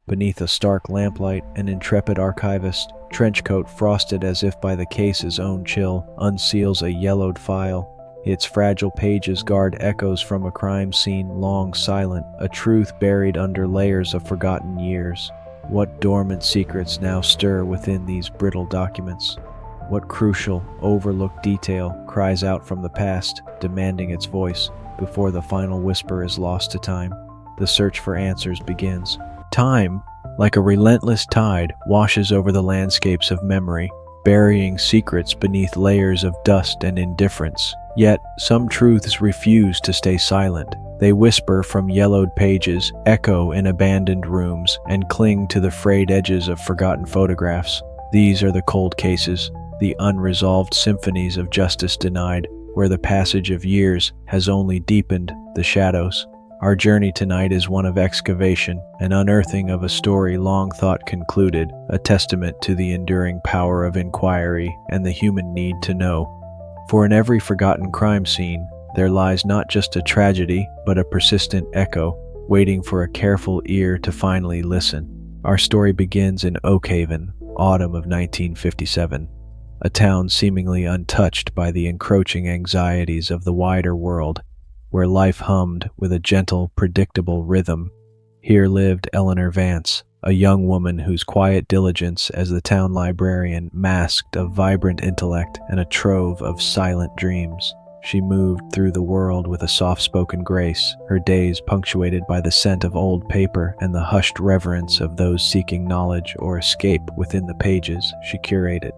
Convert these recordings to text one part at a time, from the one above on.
Beneath a stark lamplight, an intrepid archivist, trenchcoat frosted as if by the case's own chill, unseals a yellowed file. Its fragile pages guard echoes from a crime scene long silent, a truth buried under layers of forgotten years. What dormant secrets now stir within these brittle documents? What crucial, overlooked detail cries out from the past, demanding its voice, before the final whisper is lost to time? The search for answers begins. Time, like a relentless tide, washes over the landscapes of memory, burying secrets beneath layers of dust and indifference. Yet, some truths refuse to stay silent. They whisper from yellowed pages, echo in abandoned rooms, and cling to the frayed edges of forgotten photographs. These are the cold cases, the unresolved symphonies of justice denied, where the passage of years has only deepened the shadows. Our journey tonight is one of excavation, an unearthing of a story long thought concluded, a testament to the enduring power of inquiry and the human need to know. For in every forgotten crime scene, there lies not just a tragedy, but a persistent echo, waiting for a careful ear to finally listen. Our story begins in Oakhaven, autumn of 1957, a town seemingly untouched by the encroaching anxieties of the wider world, where life hummed with a gentle, predictable rhythm. Here lived Eleanor Vance, a young woman whose quiet diligence as the town librarian masked a vibrant intellect and a trove of silent dreams. She moved through the world with a soft-spoken grace, her days punctuated by the scent of old paper and the hushed reverence of those seeking knowledge or escape within the pages she curated.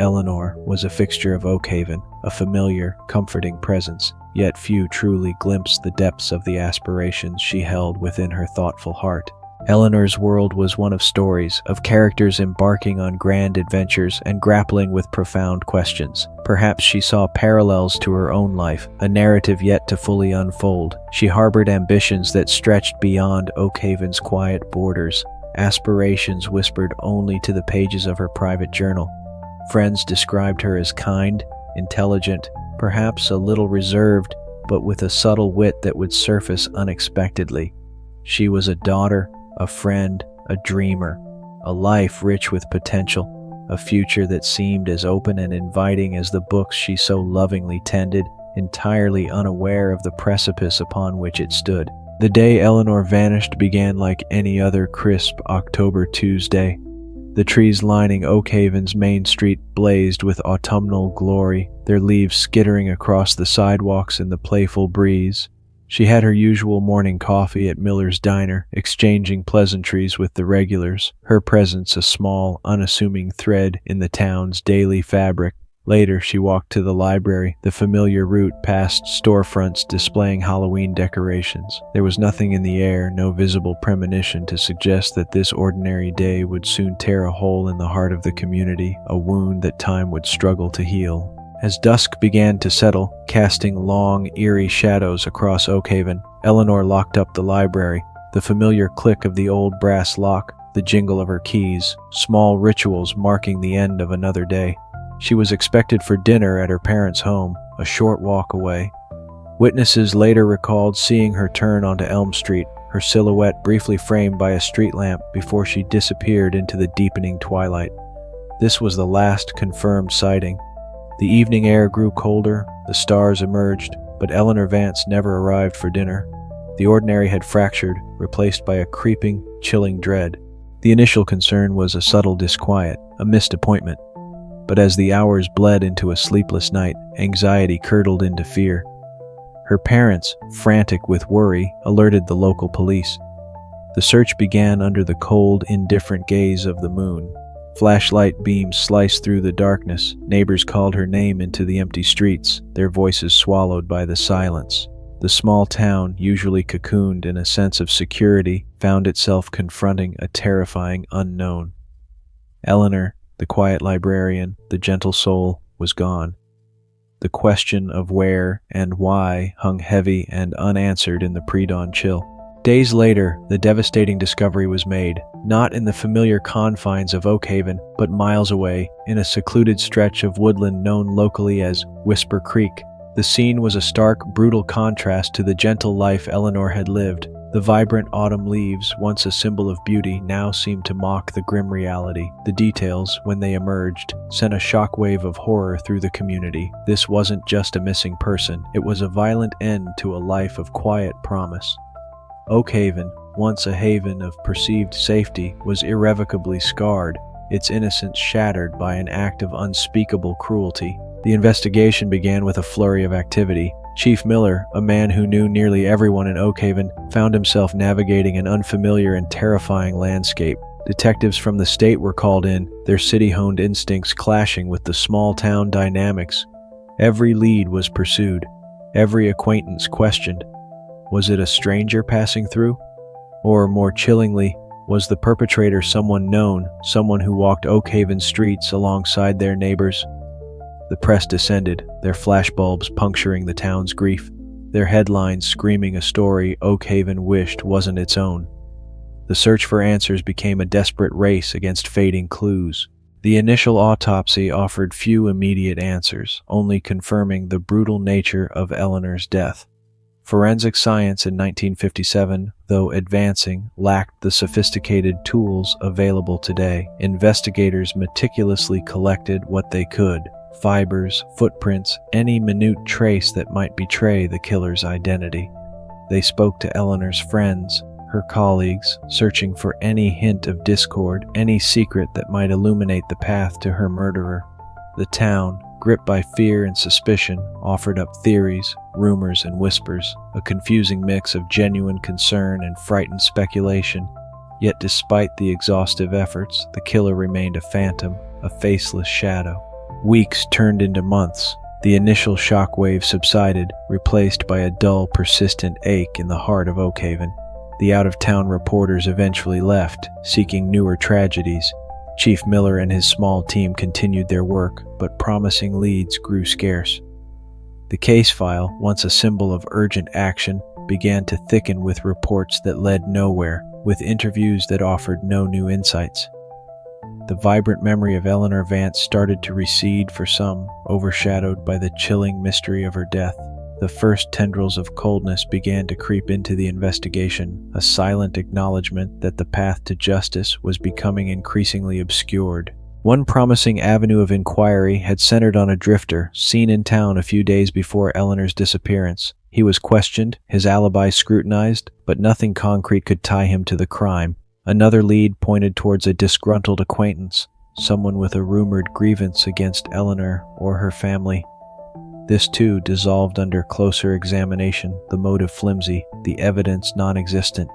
Eleanor was a fixture of Oakhaven, a familiar, comforting presence, yet few truly glimpsed the depths of the aspirations she held within her thoughtful heart. Eleanor's world was one of stories, of characters embarking on grand adventures and grappling with profound questions. Perhaps she saw parallels to her own life, a narrative yet to fully unfold. She harbored ambitions that stretched beyond Oakhaven's quiet borders, aspirations whispered only to the pages of her private journal. Friends described her as kind, intelligent, perhaps a little reserved, but with a subtle wit that would surface unexpectedly. She was a daughter, a friend, a dreamer, a life rich with potential, a future that seemed as open and inviting as the books she so lovingly tended, entirely unaware of the precipice upon which it stood. The day Eleanor vanished began like any other crisp October Tuesday. The trees lining Oakhaven's main street blazed with autumnal glory, their leaves skittering across the sidewalks in the playful breeze. She had her usual morning coffee at Miller's Diner, exchanging pleasantries with the regulars, her presence a small, unassuming thread in the town's daily fabric. Later, she walked to the library, the familiar route past storefronts displaying Halloween decorations. There was nothing in the air, no visible premonition to suggest that this ordinary day would soon tear a hole in the heart of the community, a wound that time would struggle to heal. As dusk began to settle, casting long, eerie shadows across Oakhaven, Eleanor locked up the library. The familiar click of the old brass lock, the jingle of her keys, small rituals marking the end of another day. She was expected for dinner at her parents' home, a short walk away. Witnesses later recalled seeing her turn onto Elm Street, her silhouette briefly framed by a street lamp before she disappeared into the deepening twilight. This was the last confirmed sighting. The evening air grew colder, the stars emerged, but Eleanor Vance never arrived for dinner. The ordinary had fractured, replaced by a creeping, chilling dread. The initial concern was a subtle disquiet, a missed appointment. But as the hours bled into a sleepless night, anxiety curdled into fear. Her parents, frantic with worry, alerted the local police. The search began under the cold, indifferent gaze of the moon. Flashlight beams sliced through the darkness. Neighbors called her name into the empty streets, their voices swallowed by the silence. The small town, usually cocooned in a sense of security, found itself confronting a terrifying unknown. Eleanor, the quiet librarian, the gentle soul, was gone. The question of where and why hung heavy and unanswered in the pre-dawn chill. Days later, the devastating discovery was made, not in the familiar confines of Oakhaven, but miles away, in a secluded stretch of woodland known locally as Whisper Creek. The scene was a stark, brutal contrast to the gentle life Eleanor had lived. The vibrant autumn leaves, once a symbol of beauty, now seemed to mock the grim reality. The details, when they emerged, sent a shockwave of horror through the community. This wasn't just a missing person, it was a violent end to a life of quiet promise. Oak Haven, once a haven of perceived safety, was irrevocably scarred, its innocence shattered by an act of unspeakable cruelty. The investigation began with a flurry of activity. Chief Miller, a man who knew nearly everyone in Oak Haven, found himself navigating an unfamiliar and terrifying landscape. Detectives from the state were called in, their city-honed instincts clashing with the small-town dynamics. Every lead was pursued, every acquaintance questioned. Was it a stranger passing through? Or, more chillingly, was the perpetrator someone known, someone who walked Oak Haven streets alongside their neighbors? The press descended, their flashbulbs puncturing the town's grief, their headlines screaming a story Oak Haven wished wasn't its own. The search for answers became a desperate race against fading clues. The initial autopsy offered few immediate answers, only confirming the brutal nature of Eleanor's death. Forensic science in 1957, though advancing, lacked the sophisticated tools available today. Investigators meticulously collected what they could: fibers, footprints, any minute trace that might betray the killer's identity. They spoke to Eleanor's friends, her colleagues, searching for any hint of discord, any secret that might illuminate the path to her murderer. The town, gripped by fear and suspicion, offered up theories, rumors, and whispers, a confusing mix of genuine concern and frightened speculation. Yet despite the exhaustive efforts, the killer remained a phantom, a faceless shadow. Weeks turned into months. The initial shockwave subsided, replaced by a dull, persistent ache in the heart of Oak Haven. The out-of-town reporters eventually left, seeking newer tragedies. Chief Miller and his small team continued their work, but promising leads grew scarce. The case file, once a symbol of urgent action, began to thicken with reports that led nowhere, with interviews that offered no new insights. The vibrant memory of Eleanor Vance started to recede for some, overshadowed by the chilling mystery of her death. The first tendrils of coldness began to creep into the investigation, a silent acknowledgement that the path to justice was becoming increasingly obscured. One promising avenue of inquiry had centered on a drifter, seen in town a few days before Eleanor's disappearance. He was questioned, his alibi scrutinized, but nothing concrete could tie him to the crime. Another lead pointed towards a disgruntled acquaintance, someone with a rumored grievance against Eleanor or her family. This too dissolved under closer examination, the motive flimsy, the evidence non-existent.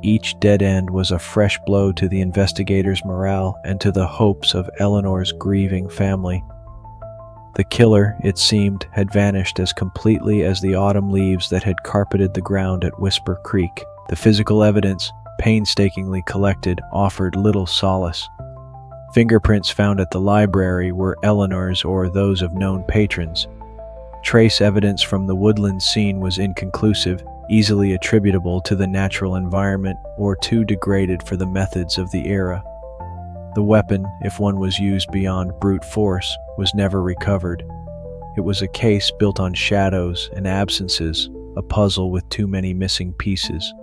Each dead end was a fresh blow to the investigators' morale and to the hopes of Eleanor's grieving family. The killer, it seemed, had vanished as completely as the autumn leaves that had carpeted the ground at Whisper Creek. The physical evidence, painstakingly collected, offered little solace. Fingerprints found at the library were Eleanor's or those of known patrons. Trace evidence from the woodland scene was inconclusive, easily attributable to the natural environment or too degraded for the methods of the era. The weapon, if one was used beyond brute force, was never recovered. It was a case built on shadows and absences, a puzzle with too many missing pieces.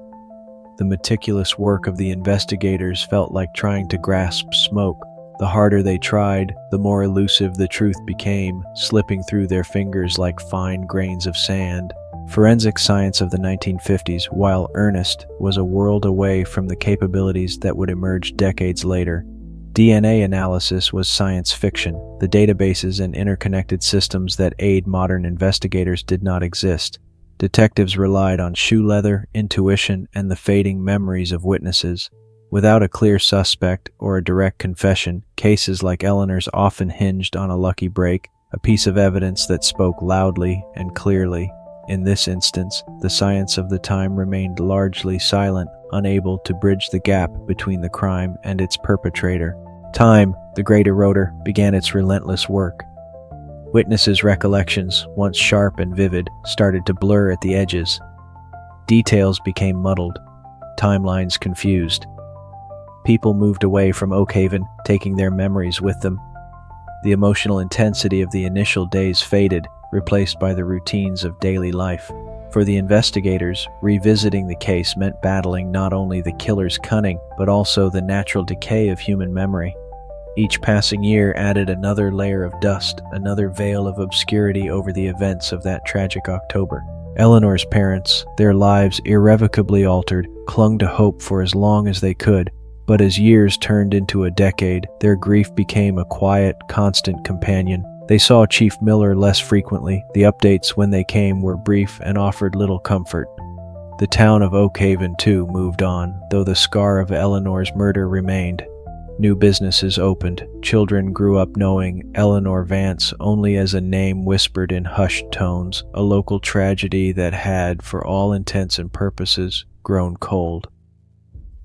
The meticulous work of the investigators felt like trying to grasp smoke. The harder they tried, the more elusive the truth became, slipping through their fingers like fine grains of sand. Forensic science of the 1950s, while earnest, was a world away from the capabilities that would emerge decades later. DNA analysis was science fiction. The databases and interconnected systems that aid modern investigators did not exist. Detectives relied on shoe leather, intuition, and the fading memories of witnesses. Without a clear suspect or a direct confession, cases like Eleanor's often hinged on a lucky break, a piece of evidence that spoke loudly and clearly. In this instance, the science of the time remained largely silent, unable to bridge the gap between the crime and its perpetrator. Time, the great eroder, began its relentless work. Witnesses' recollections, once sharp and vivid, started to blur at the edges. Details became muddled, timelines confused. People moved away from Oak Haven, taking their memories with them. The emotional intensity of the initial days faded, replaced by the routines of daily life. For the investigators, revisiting the case meant battling not only the killer's cunning, but also the natural decay of human memory. Each passing year added another layer of dust, another veil of obscurity over the events of that tragic October. Eleanor's parents, their lives irrevocably altered, clung to hope for as long as they could, but as years turned into a decade, their grief became a quiet, constant companion. They saw Chief Miller less frequently. The updates, when they came, were brief and offered little comfort. The town of Oak Haven, too, moved on, though the scar of Eleanor's murder remained. New businesses opened. Children grew up knowing Eleanor Vance only as a name whispered in hushed tones, a local tragedy that had, for all intents and purposes, grown cold.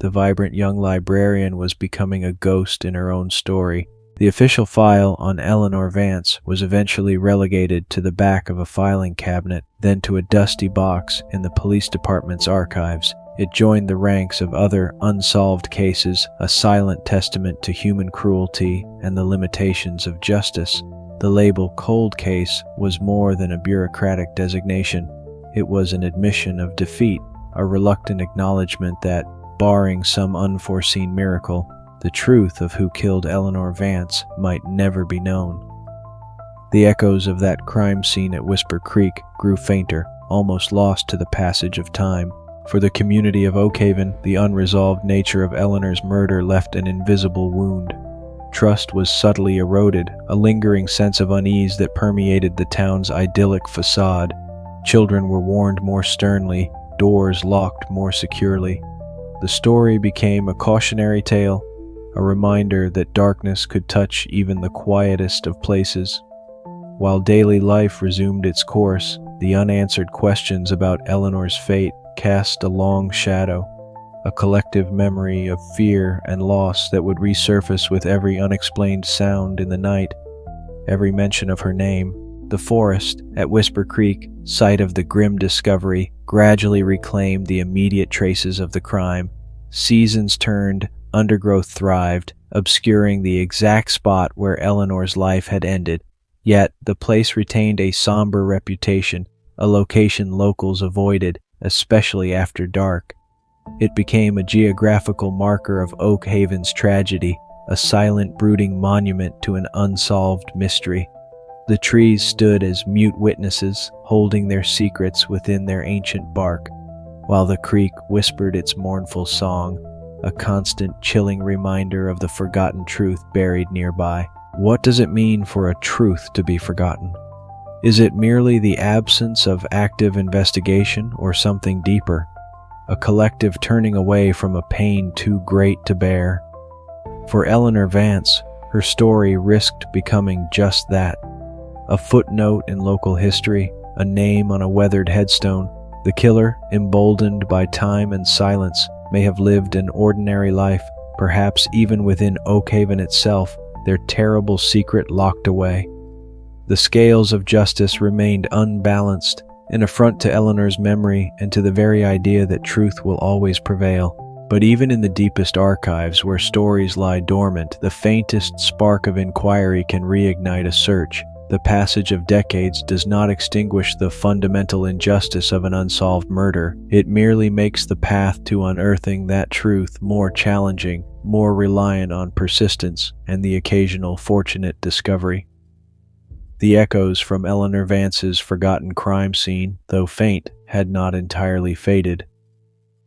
The vibrant young librarian was becoming a ghost in her own story. The official file on Eleanor Vance was eventually relegated to the back of a filing cabinet, then to a dusty box in the police department's archives. It joined the ranks of other unsolved cases, a silent testament to human cruelty and the limitations of justice. The label cold case was more than a bureaucratic designation. It was an admission of defeat, a reluctant acknowledgement that, barring some unforeseen miracle, the truth of who killed Eleanor Vance might never be known. The echoes of that crime scene at Whisper Creek grew fainter, almost lost to the passage of time. For the community of Oak Haven, the unresolved nature of Eleanor's murder left an invisible wound. Trust was subtly eroded, a lingering sense of unease that permeated the town's idyllic facade. Children were warned more sternly, doors locked more securely. The story became a cautionary tale, a reminder that darkness could touch even the quietest of places. While daily life resumed its course, the unanswered questions about Eleanor's fate cast a long shadow, a collective memory of fear and loss that would resurface with every unexplained sound in the night, every mention of her name. The forest at Whisper Creek, site of the grim discovery, gradually reclaimed the immediate traces of the crime. Seasons turned, undergrowth thrived, obscuring the exact spot where Eleanor's life had ended. Yet the place retained a somber reputation, a location locals avoided, especially after dark. It became a geographical marker of Oak Haven's tragedy, a silent, brooding monument to an unsolved mystery. The trees stood as mute witnesses, holding their secrets within their ancient bark, while the creek whispered its mournful song, a constant, chilling reminder of the forgotten truth buried nearby. What does it mean for a truth to be forgotten? Is it merely the absence of active investigation or something deeper? A collective turning away from a pain too great to bear? For Eleanor Vance, her story risked becoming just that. A footnote in local history, a name on a weathered headstone. The killer, emboldened by time and silence, may have lived an ordinary life, perhaps even within Oak Haven itself, their terrible secret locked away. The scales of justice remained unbalanced, an affront to Eleanor's memory and to the very idea that truth will always prevail. But even in the deepest archives where stories lie dormant, the faintest spark of inquiry can reignite a search. The passage of decades does not extinguish the fundamental injustice of an unsolved murder. It merely makes the path to unearthing that truth more challenging, more reliant on persistence and the occasional fortunate discovery. The echoes from Eleanor Vance's forgotten crime scene, though faint, had not entirely faded.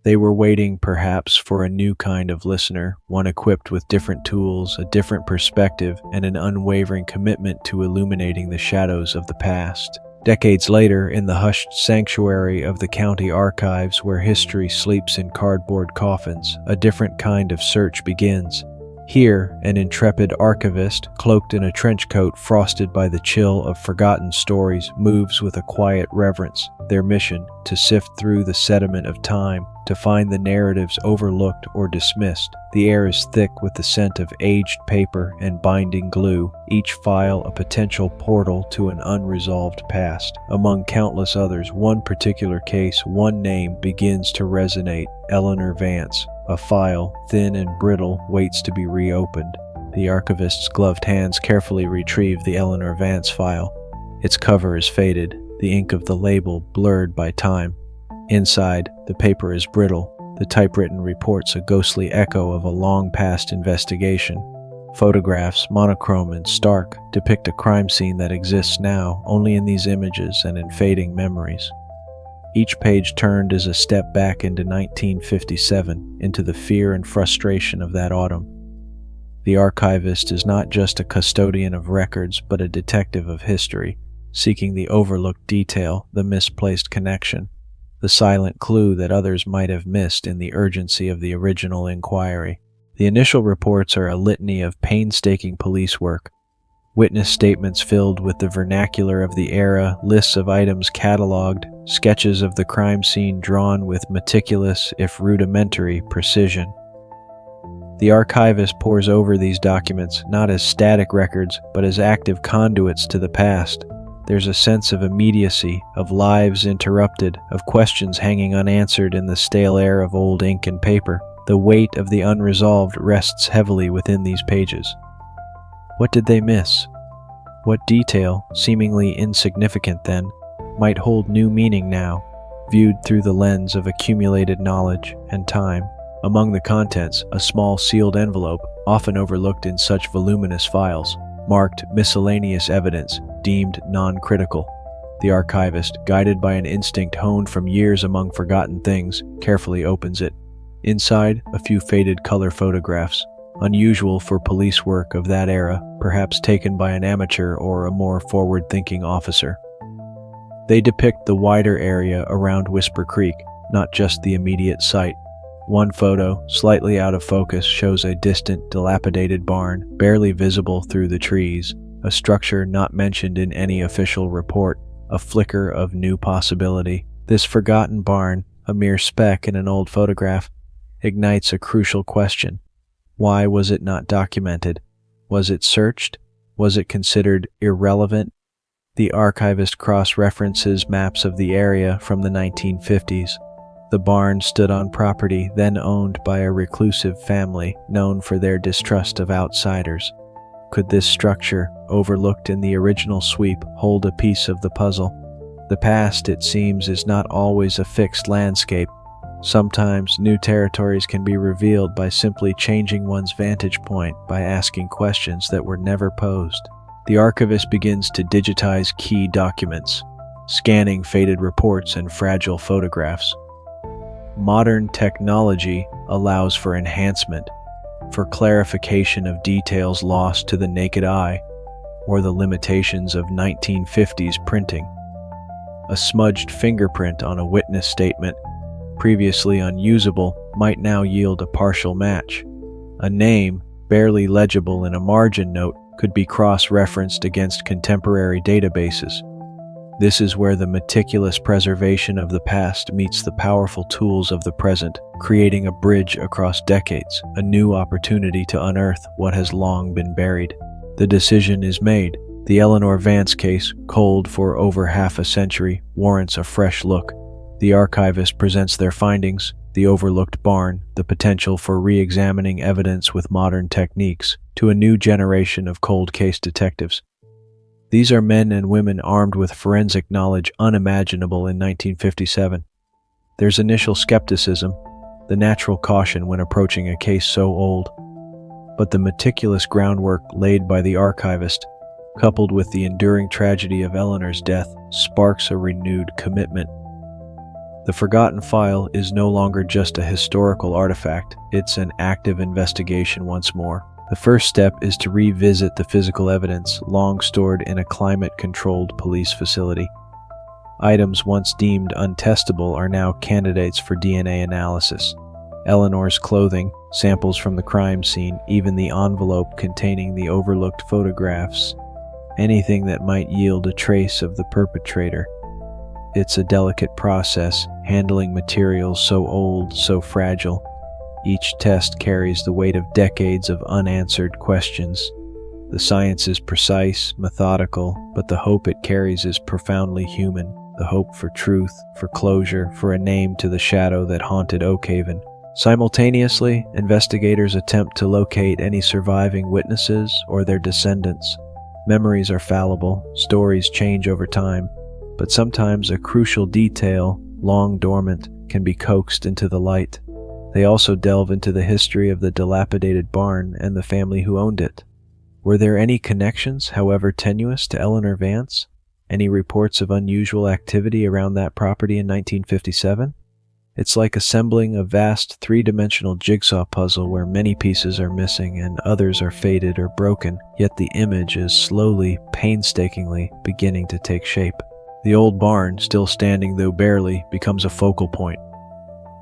They were waiting, perhaps, for a new kind of listener, one equipped with different tools, a different perspective, and an unwavering commitment to illuminating the shadows of the past. Decades later, in the hushed sanctuary of the county archives where history sleeps in cardboard coffins, a different kind of search begins. Here, an intrepid archivist, cloaked in a trench coat frosted by the chill of forgotten stories, moves with a quiet reverence. Their mission, to sift through the sediment of time, to find the narratives overlooked or dismissed. The air is thick with the scent of aged paper and binding glue, each file a potential portal to an unresolved past. Among countless others, one particular case, one name begins to resonate: Eleanor Vance. A file, thin and brittle, waits to be reopened. The archivist's gloved hands carefully retrieve the Eleanor Vance file. Its cover is faded, the ink of the label blurred by time. Inside, the paper is brittle. The typewritten reports a ghostly echo of a long-past investigation. Photographs, monochrome and stark, depict a crime scene that exists now only in these images and in fading memories. Each page turned is a step back into 1957, into the fear and frustration of that autumn. The archivist is not just a custodian of records, but a detective of history, seeking the overlooked detail, the misplaced connection, the silent clue that others might have missed in the urgency of the original inquiry. The initial reports are a litany of painstaking police work, witness statements filled with the vernacular of the era, lists of items cataloged, sketches of the crime scene drawn with meticulous, if rudimentary, precision. The archivist pores over these documents not as static records, but as active conduits to the past. There's a sense of immediacy, of lives interrupted, of questions hanging unanswered in the stale air of old ink and paper. The weight of the unresolved rests heavily within these pages. What did they miss? What detail, seemingly insignificant then, might hold new meaning now, viewed through the lens of accumulated knowledge and time? Among the contents, a small sealed envelope, often overlooked in such voluminous files, marked miscellaneous evidence, deemed non-critical. The archivist, guided by an instinct honed from years among forgotten things, carefully opens it. Inside, a few faded color photographs, unusual for police work of that era, perhaps taken by an amateur or a more forward-thinking officer. They depict the wider area around Whisper Creek, not just the immediate site. One photo, slightly out of focus, shows a distant, dilapidated barn, barely visible through the trees, a structure not mentioned in any official report, a flicker of new possibility. This forgotten barn, a mere speck in an old photograph, ignites a crucial question. Why was it not documented? Was it searched? Was it considered irrelevant? The archivist cross-references maps of the area from the 1950s. The barn stood on property then owned by a reclusive family known for their distrust of outsiders. Could this structure, overlooked in the original sweep, hold a piece of the puzzle? The past, it seems, is not always a fixed landscape. Sometimes new territories can be revealed by simply changing one's vantage point, by asking questions that were never posed. The archivist begins to digitize key documents, scanning faded reports and fragile photographs. Modern technology allows for enhancement, for clarification of details lost to the naked eye, or the limitations of 1950s printing. A smudged fingerprint on a witness statement, previously unusable, might now yield a partial match. A name, barely legible in a margin note, could be cross-referenced against contemporary databases. This is where the meticulous preservation of the past meets the powerful tools of the present, creating a bridge across decades, a new opportunity to unearth what has long been buried. The decision is made. The Eleanor Vance case, cold for over half a century, warrants a fresh look. The archivist presents their findings, the overlooked barn, the potential for re-examining evidence with modern techniques, to a new generation of cold case detectives. These are men and women armed with forensic knowledge unimaginable in 1957. There's initial skepticism, the natural caution when approaching a case so old. But the meticulous groundwork laid by the archivist, coupled with the enduring tragedy of Eleanor's death, sparks a renewed commitment. The forgotten file is no longer just a historical artifact, it's an active investigation once more. The first step is to revisit the physical evidence long stored in a climate-controlled police facility. Items once deemed untestable are now candidates for DNA analysis. Eleanor's clothing, samples from the crime scene, even the envelope containing the overlooked photographs, anything that might yield a trace of the perpetrator. It's a delicate process, handling materials so old, so fragile. Each test carries the weight of decades of unanswered questions. The science is precise, methodical, but the hope it carries is profoundly human. The hope for truth, for closure, for a name to the shadow that haunted Oakhaven. Simultaneously, investigators attempt to locate any surviving witnesses or their descendants. Memories are fallible, stories change over time, but sometimes a crucial detail, long dormant, can be coaxed into the light. They also delve into the history of the dilapidated barn and the family who owned it. Were there any connections, however tenuous, to Eleanor Vance? Any reports of unusual activity around that property in 1957? It's like assembling a vast three-dimensional jigsaw puzzle where many pieces are missing and others are faded or broken, yet the image is slowly, painstakingly beginning to take shape. The old barn, still standing though barely, becomes a focal point.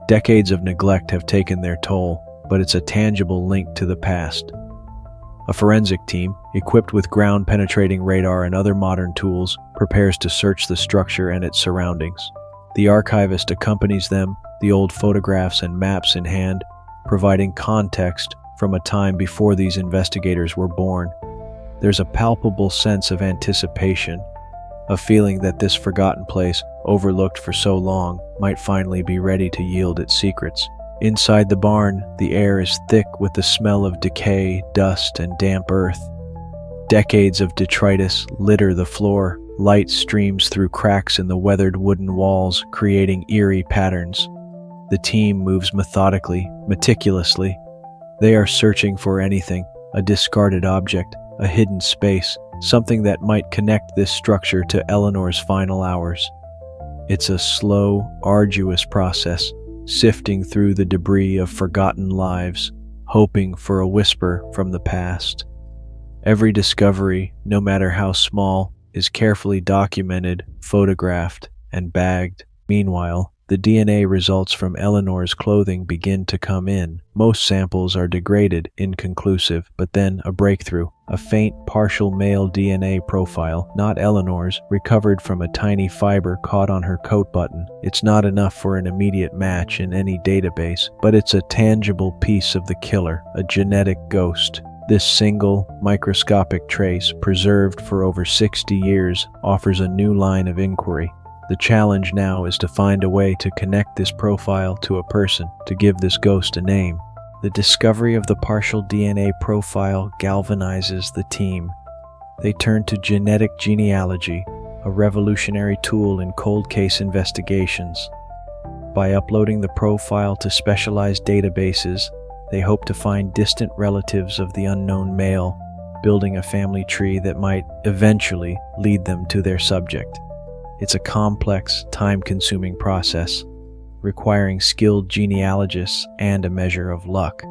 Decades of neglect have taken their toll, but it's a tangible link to the past. A forensic team, equipped with ground-penetrating radar and other modern tools, prepares to search the structure and its surroundings. The archivist accompanies them, the old photographs and maps in hand, providing context from a time before these investigators were born. There's a palpable sense of anticipation, a feeling that this forgotten place, overlooked for so long, might finally be ready to yield its secrets. Inside the barn, the air is thick with the smell of decay, dust, and damp earth. Decades of detritus litter the floor. Light streams through cracks in the weathered wooden walls, creating eerie patterns. The team moves methodically, meticulously. They are searching for anything, a discarded object, a hidden space, something that might connect this structure to Eleanor's final hours. It's a slow, arduous process, sifting through the debris of forgotten lives, hoping for a whisper from the past. Every discovery, no matter how small, is carefully documented, photographed, and bagged. Meanwhile, the DNA results from Eleanor's clothing begin to come in. Most samples are degraded, inconclusive, but then a breakthrough. A faint, partial male DNA profile, not Eleanor's, recovered from a tiny fiber caught on her coat button. It's not enough for an immediate match in any database, but it's a tangible piece of the killer, a genetic ghost. This single, microscopic trace, preserved for over 60 years, offers a new line of inquiry. The challenge now is to find a way to connect this profile to a person, to give this ghost a name. The discovery of the partial DNA profile galvanizes the team. They turn to genetic genealogy, a revolutionary tool in cold case investigations. By uploading the profile to specialized databases, they hope to find distant relatives of the unknown male, building a family tree that might eventually lead them to their subject. It's a complex, time-consuming process, requiring skilled genealogists and a measure of luck.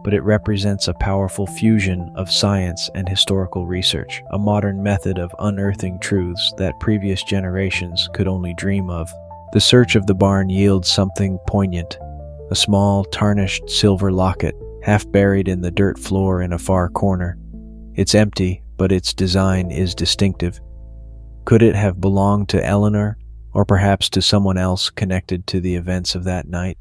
But it represents a powerful fusion of science and historical research, a modern method of unearthing truths that previous generations could only dream of. The search of the barn yields something poignant. A small, tarnished silver locket, half buried in the dirt floor in a far corner. It's empty, but its design is distinctive. Could it have belonged to Eleanor, or perhaps to someone else connected to the events of that night?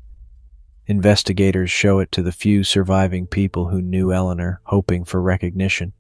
Investigators show it to the few surviving people who knew Eleanor, hoping for recognition.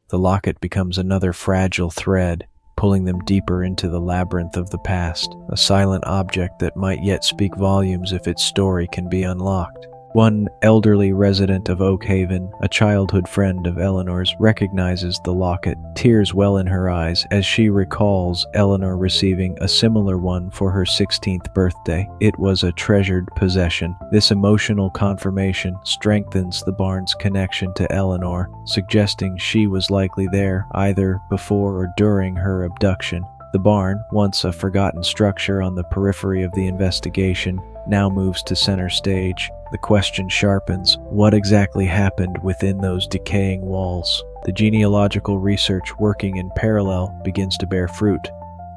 The locket becomes another fragile thread, pulling them deeper into the labyrinth of the past, a silent object that might yet speak volumes if its story can be unlocked. One elderly resident of Oak Haven, a childhood friend of Eleanor's, recognizes the locket, tears well in her eyes as she recalls Eleanor receiving a similar one for her 16th birthday. It was a treasured possession. This emotional confirmation strengthens the barn's connection to Eleanor, suggesting she was likely there either before or during her abduction. The barn, once a forgotten structure on the periphery of the investigation, now moves to center stage. The question sharpens: what exactly happened within those decaying walls? The genealogical research working in parallel begins to bear fruit.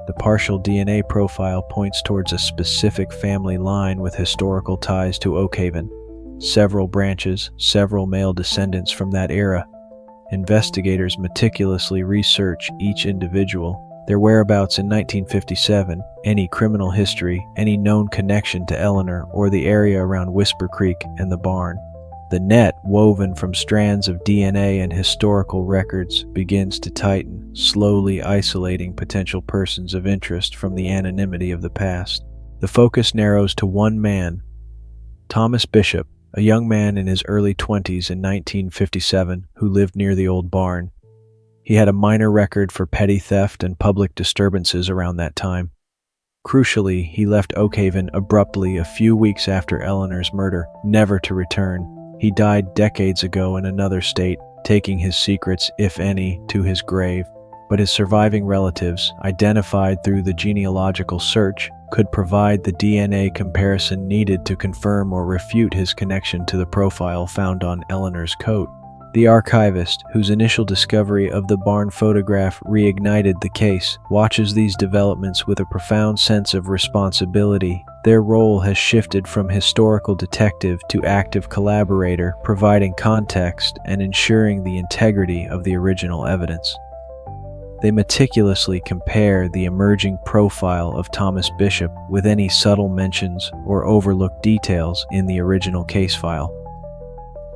The partial DNA profile points towards a specific family line with historical ties to Oak Haven. Several branches, several male descendants from that era. Investigators meticulously research each individual, their whereabouts in 1957, any criminal history, any known connection to Eleanor or the area around Whisper Creek and the barn. The net, woven from strands of DNA and historical records, begins to tighten, slowly isolating potential persons of interest from the anonymity of the past. The focus narrows to one man, Thomas Bishop, a young man in his early 20s in 1957 who lived near the old barn. He had a minor record for petty theft and public disturbances around that time. Crucially, he left Oakhaven abruptly a few weeks after Eleanor's murder, never to return. He died decades ago in another state, taking his secrets, if any, to his grave. But his surviving relatives, identified through the genealogical search, could provide the DNA comparison needed to confirm or refute his connection to the profile found on Eleanor's coat. The archivist, whose initial discovery of the barn photograph reignited the case, watches these developments with a profound sense of responsibility. Their role has shifted from historical detective to active collaborator, providing context and ensuring the integrity of the original evidence. They meticulously compare the emerging profile of Thomas Bishop with any subtle mentions or overlooked details in the original case file.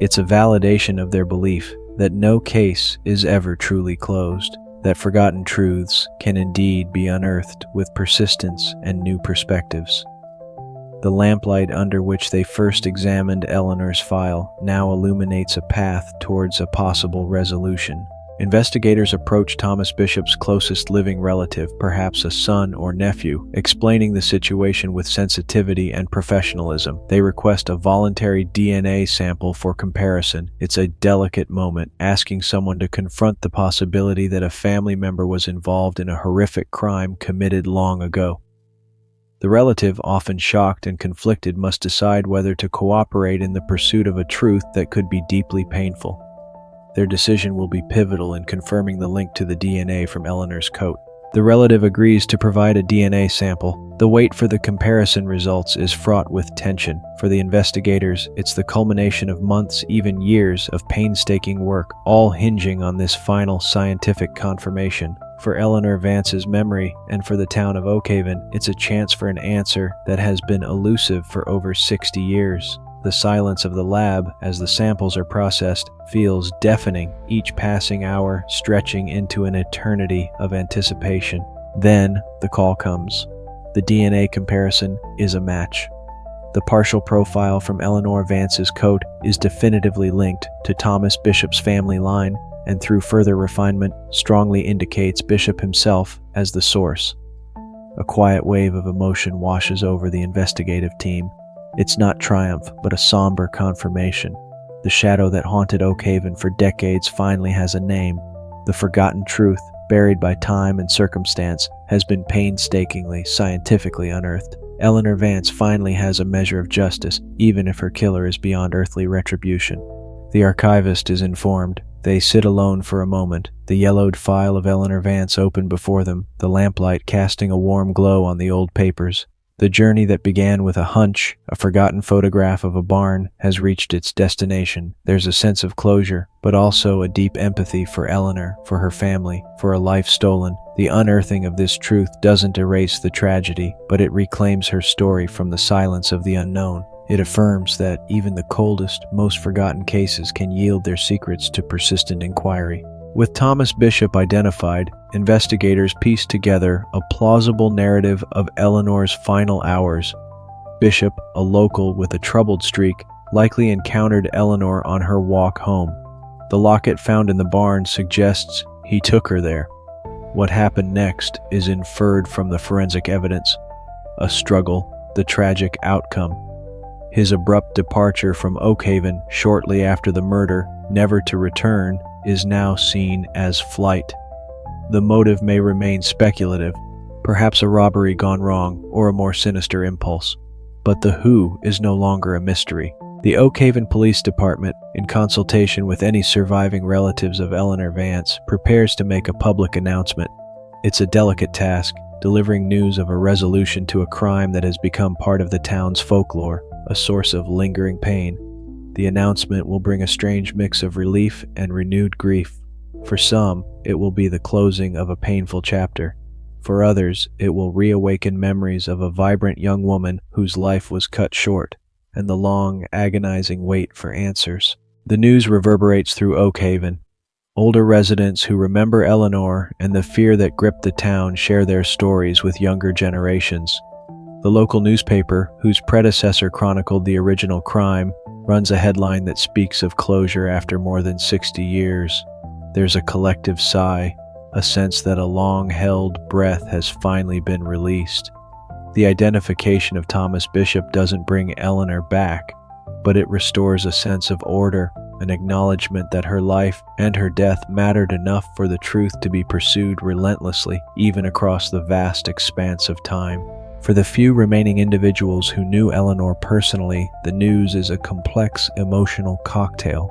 It's a validation of their belief that no case is ever truly closed, that forgotten truths can indeed be unearthed with persistence and new perspectives. The lamplight under which they first examined Eleanor's file now illuminates a path towards a possible resolution. Investigators approach Thomas Bishop's closest living relative, perhaps a son or nephew, explaining the situation with sensitivity and professionalism. They request a voluntary DNA sample for comparison. It's a delicate moment, asking someone to confront the possibility that a family member was involved in a horrific crime committed long ago. The relative, often shocked and conflicted, must decide whether to cooperate in the pursuit of a truth that could be deeply painful. Their decision will be pivotal in confirming the link to the DNA from Eleanor's coat. The relative agrees to provide a DNA sample. The wait for the comparison results is fraught with tension. For the investigators, it's the culmination of months, even years, of painstaking work, all hinging on this final scientific confirmation. For Eleanor Vance's memory, and for the town of Oakhaven, it's a chance for an answer that has been elusive for over 60 years. The silence of the lab, as the samples are processed, feels deafening, each passing hour stretching into an eternity of anticipation. Then, the call comes. The DNA comparison is a match. The partial profile from Eleanor Vance's coat is definitively linked to Thomas Bishop's family line, and through further refinement, strongly indicates Bishop himself as the source. A quiet wave of emotion washes over the investigative team. It's not triumph, but a somber confirmation. The shadow that haunted Oakhaven for decades finally has a name. The forgotten truth, buried by time and circumstance, has been painstakingly, scientifically unearthed. Eleanor Vance finally has a measure of justice, even if her killer is beyond earthly retribution. The archivist is informed. They sit alone for a moment, the yellowed file of Eleanor Vance open before them, the lamplight casting a warm glow on the old papers. The journey that began with a hunch, a forgotten photograph of a barn, has reached its destination. There's a sense of closure, but also a deep empathy for Eleanor, for her family, for a life stolen. The unearthing of this truth doesn't erase the tragedy, but it reclaims her story from the silence of the unknown. It affirms that even the coldest, most forgotten cases can yield their secrets to persistent inquiry. With Thomas Bishop identified, investigators pieced together a plausible narrative of Eleanor's final hours. Bishop, a local with a troubled streak, likely encountered Eleanor on her walk home. The locket found in the barn suggests he took her there. What happened next is inferred from the forensic evidence. A struggle, the tragic outcome. His abrupt departure from Oakhaven shortly after the murder, never to return, is now seen as flight. The motive may remain speculative, perhaps a robbery gone wrong or a more sinister impulse. But the who is no longer a mystery. The Oakhaven Police Department, in consultation with any surviving relatives of Eleanor Vance, prepares to make a public announcement. It's a delicate task, delivering news of a resolution to a crime that has become part of the town's folklore, a source of lingering pain. The announcement will bring a strange mix of relief and renewed grief. For some, it will be the closing of a painful chapter. For others, it will reawaken memories of a vibrant young woman whose life was cut short, and the long, agonizing wait for answers. The news reverberates through Oakhaven. Older residents who remember Eleanor and the fear that gripped the town share their stories with younger generations. The local newspaper, whose predecessor chronicled the original crime, runs a headline that speaks of closure after more than 60 years. There's a collective sigh, a sense that a long-held breath has finally been released. The identification of Thomas Bishop doesn't bring Eleanor back, but it restores a sense of order, an acknowledgement that her life and her death mattered enough for the truth to be pursued relentlessly, even across the vast expanse of time. For the few remaining individuals who knew Eleanor personally, the news is a complex emotional cocktail.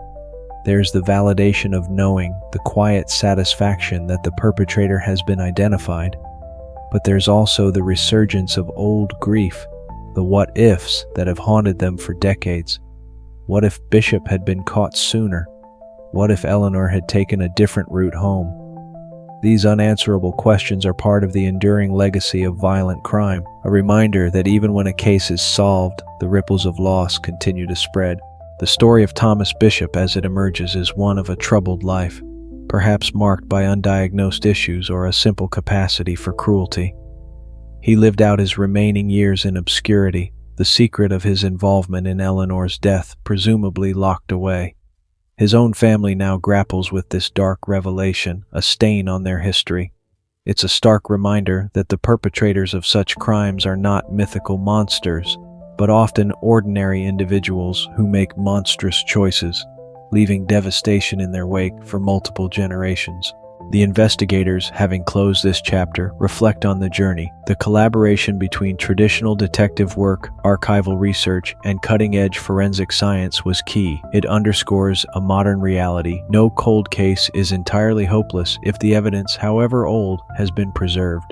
There's the validation of knowing, the quiet satisfaction that the perpetrator has been identified. But there's also the resurgence of old grief, the what-ifs that have haunted them for decades. What if Bishop had been caught sooner? What if Eleanor had taken a different route home? These unanswerable questions are part of the enduring legacy of violent crime, a reminder that even when a case is solved, the ripples of loss continue to spread. The story of Thomas Bishop as it emerges is one of a troubled life, perhaps marked by undiagnosed issues or a simple capacity for cruelty. He lived out his remaining years in obscurity, the secret of his involvement in Eleanor's death presumably locked away. His own family now grapples with this dark revelation, a stain on their history. It's a stark reminder that the perpetrators of such crimes are not mythical monsters, but often ordinary individuals who make monstrous choices, leaving devastation in their wake for multiple generations. The investigators, having closed this chapter, reflect on the journey. The collaboration between traditional detective work, archival research, and cutting-edge forensic science was key. It underscores a modern reality. No cold case is entirely hopeless if the evidence, however old, has been preserved.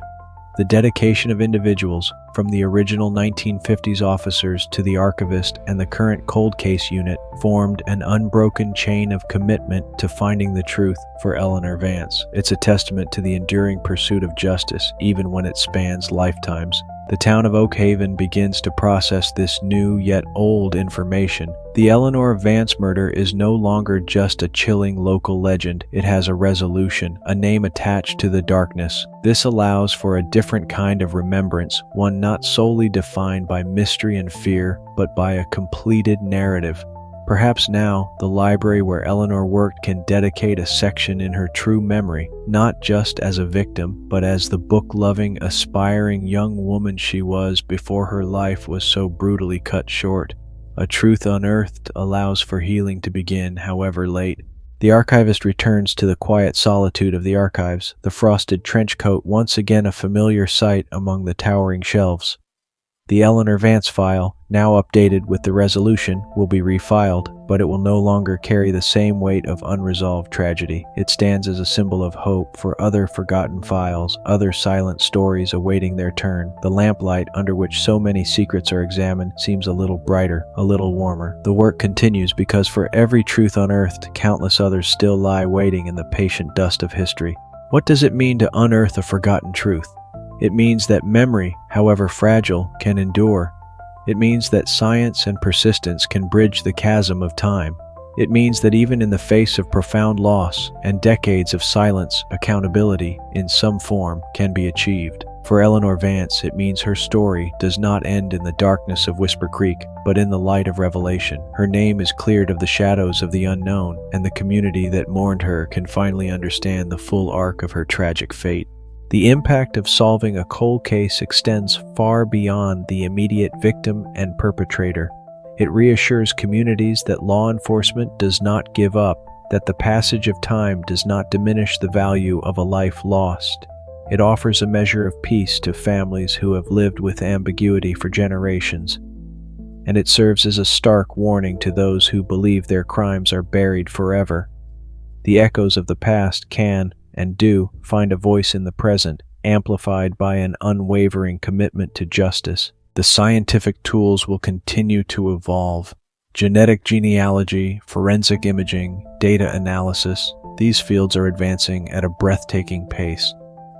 The dedication of individuals, from the original 1950s officers to the archivist and the current cold case unit, formed an unbroken chain of commitment to finding the truth for Eleanor Vance. It's a testament to the enduring pursuit of justice, even when it spans lifetimes. The town of Oak Haven begins to process this new yet old information. The Eleanor Vance murder is no longer just a chilling local legend. It has a resolution, a name attached to the darkness. This allows for a different kind of remembrance, one not solely defined by mystery and fear, but by a completed narrative. Perhaps now, the library where Eleanor worked can dedicate a section in her true memory, not just as a victim, but as the book-loving, aspiring young woman she was before her life was so brutally cut short. A truth unearthed allows for healing to begin, however late. The archivist returns to the quiet solitude of the archives, the frosted trench coat once again a familiar sight among the towering shelves. The Eleanor Vance file, now updated with the resolution, will be refiled, but it will no longer carry the same weight of unresolved tragedy. It stands as a symbol of hope for other forgotten files, other silent stories awaiting their turn. The lamplight under which so many secrets are examined seems a little brighter, a little warmer. The work continues because for every truth unearthed, countless others still lie waiting in the patient dust of history. What does it mean to unearth a forgotten truth? It means that memory, however fragile, can endure. It means that science and persistence can bridge the chasm of time. It means that even in the face of profound loss and decades of silence, accountability, in some form, can be achieved. For Eleanor Vance, it means her story does not end in the darkness of Whisper Creek, but in the light of revelation. Her name is cleared of the shadows of the unknown, and the community that mourned her can finally understand the full arc of her tragic fate. The impact of solving a cold case extends far beyond the immediate victim and perpetrator. It reassures communities that law enforcement does not give up, that the passage of time does not diminish the value of a life lost. It offers a measure of peace to families who have lived with ambiguity for generations. And it serves as a stark warning to those who believe their crimes are buried forever. The echoes of the past can, and do, find a voice in the present, amplified by an unwavering commitment to justice. The scientific tools will continue to evolve. Genetic genealogy, forensic imaging, data analysis, these fields are advancing at a breathtaking pace.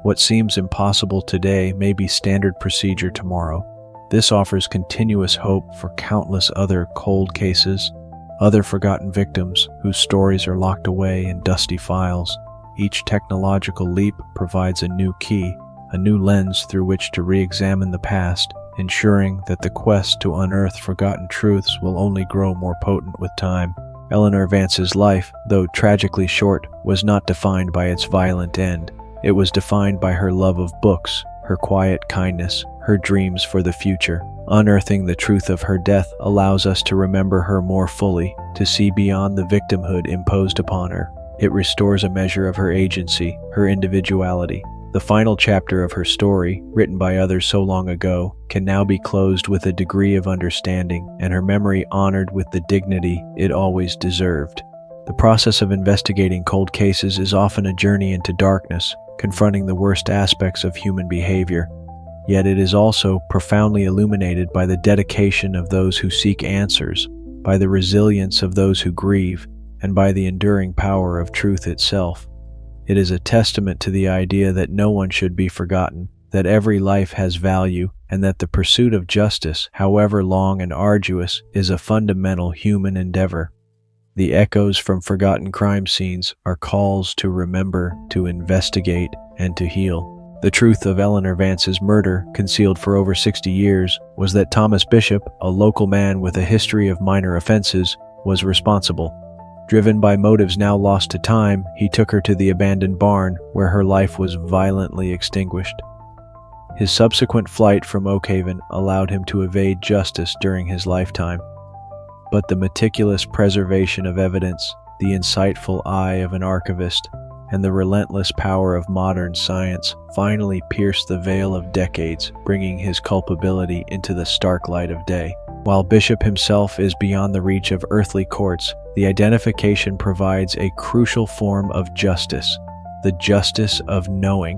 What seems impossible today may be standard procedure tomorrow. This offers continuous hope for countless other cold cases, other forgotten victims whose stories are locked away in dusty files. Each technological leap provides a new key, a new lens through which to re-examine the past, ensuring that the quest to unearth forgotten truths will only grow more potent with time. Eleanor Vance's life, though tragically short, was not defined by its violent end. It was defined by her love of books, her quiet kindness, her dreams for the future. Unearthing the truth of her death allows us to remember her more fully, to see beyond the victimhood imposed upon her. It restores a measure of her agency, her individuality. The final chapter of her story, written by others so long ago, can now be closed with a degree of understanding, and her memory honored with the dignity it always deserved. The process of investigating cold cases is often a journey into darkness, confronting the worst aspects of human behavior. Yet it is also profoundly illuminated by the dedication of those who seek answers, by the resilience of those who grieve, and by the enduring power of truth itself. It is a testament to the idea that no one should be forgotten, that every life has value, and that the pursuit of justice, however long and arduous, is a fundamental human endeavor. The echoes from forgotten crime scenes are calls to remember, to investigate, and to heal. The truth of Eleanor Vance's murder, concealed for over 60 years, was that Thomas Bishop, a local man with a history of minor offenses, was responsible. Driven by motives now lost to time, he took her to the abandoned barn, where her life was violently extinguished. His subsequent flight from Oakhaven allowed him to evade justice during his lifetime. But the meticulous preservation of evidence, the insightful eye of an archivist, and the relentless power of modern science finally pierced the veil of decades, bringing his culpability into the stark light of day. While Bishop himself is beyond the reach of earthly courts, the identification provides a crucial form of justice, the justice of knowing.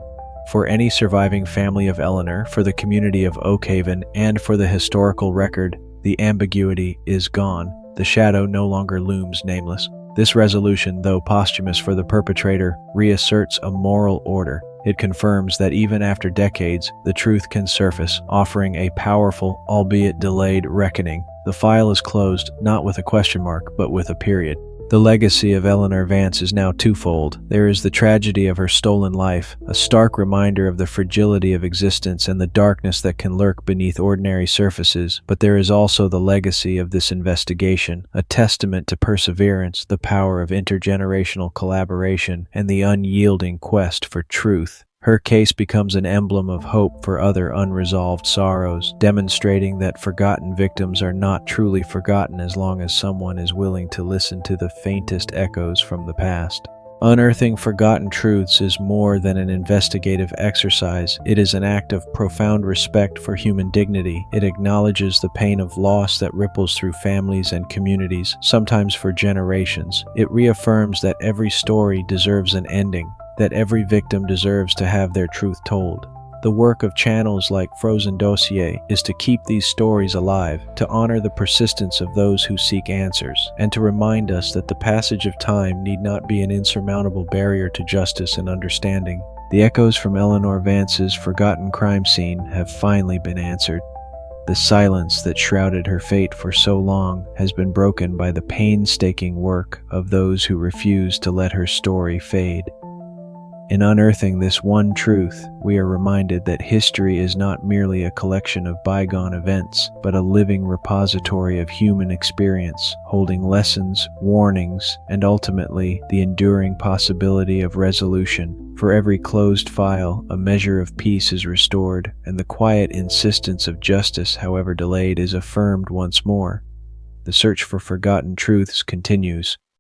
For any surviving family of Eleanor, for the community of Oakhaven, and for the historical record, the ambiguity is gone. The shadow no longer looms nameless. This resolution, though posthumous for the perpetrator, reasserts a moral order. It confirms that even after decades, the truth can surface, offering a powerful, albeit delayed, reckoning. The file is closed, not with a question mark, but with a period. The legacy of Eleanor Vance is now twofold. There is the tragedy of her stolen life, a stark reminder of the fragility of existence and the darkness that can lurk beneath ordinary surfaces, but there is also the legacy of this investigation, a testament to perseverance, the power of intergenerational collaboration, and the unyielding quest for truth. Her case becomes an emblem of hope for other unresolved sorrows, demonstrating that forgotten victims are not truly forgotten as long as someone is willing to listen to the faintest echoes from the past. Unearthing forgotten truths is more than an investigative exercise. It is an act of profound respect for human dignity. It acknowledges the pain of loss that ripples through families and communities, sometimes for generations. It reaffirms that every story deserves an ending, that every victim deserves to have their truth told. The work of channels like Frozen Dossier is to keep these stories alive, to honor the persistence of those who seek answers, and to remind us that the passage of time need not be an insurmountable barrier to justice and understanding. The echoes from Eleanor Vance's forgotten crime scene have finally been answered. The silence that shrouded her fate for so long has been broken by the painstaking work of those who refuse to let her story fade. In unearthing this one truth, we are reminded that history is not merely a collection of bygone events, but a living repository of human experience, holding lessons, warnings, and ultimately the enduring possibility of resolution. For every closed file, a measure of peace is restored, and the quiet insistence of justice, however delayed, is affirmed once more. The search for forgotten truths continues,